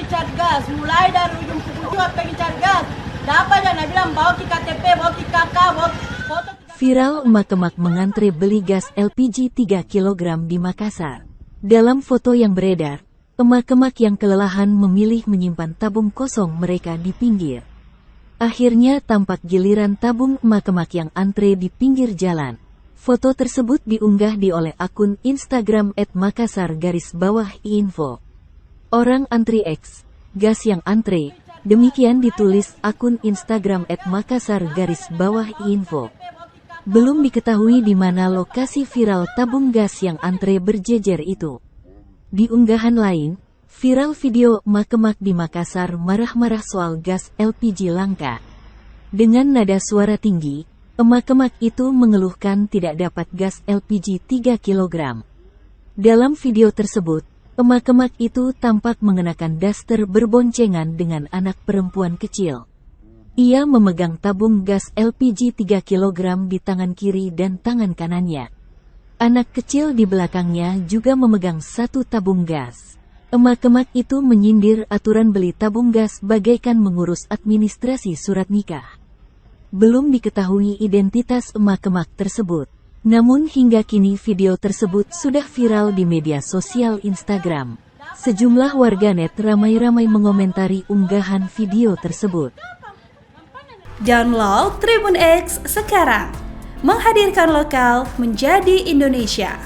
cari gas, mulai dari ujung pukul 2 pergi cari gas. Dapat jangan bilang bawa ke KTP, bawa ke KK, bawa foto. Viral emak-emak mengantre beli gas LPG 3 kg di Makassar. Dalam foto yang beredar, emak-emak yang kelelahan memilih menyimpan tabung kosong mereka di pinggir. Akhirnya tampak giliran tabung emak-emak yang antre di pinggir jalan. Foto tersebut diunggah oleh akun Instagram @makassar_info. Orang antri X, gas yang antre, demikian ditulis akun Instagram @makassar_info. Belum diketahui di mana lokasi viral tabung gas yang antre berjejer itu. Di unggahan lain, viral video emak-emak di Makassar marah-marah soal gas LPG langka. Dengan nada suara tinggi, emak-emak itu mengeluhkan tidak dapat gas LPG 3 kg. Dalam video tersebut, emak-emak itu tampak mengenakan daster berboncengan dengan anak perempuan kecil. Ia memegang tabung gas LPG 3 kg di tangan kiri dan tangan kanannya. Anak kecil di belakangnya juga memegang satu tabung gas. Emak-emak itu menyindir aturan beli tabung gas bagaikan mengurus administrasi surat nikah. Belum diketahui identitas emak-emak tersebut. Namun hingga kini video tersebut sudah viral di media sosial Instagram. Sejumlah warganet ramai-ramai mengomentari unggahan video tersebut. Download Tribun X sekarang, menghadirkan lokal menjadi Indonesia.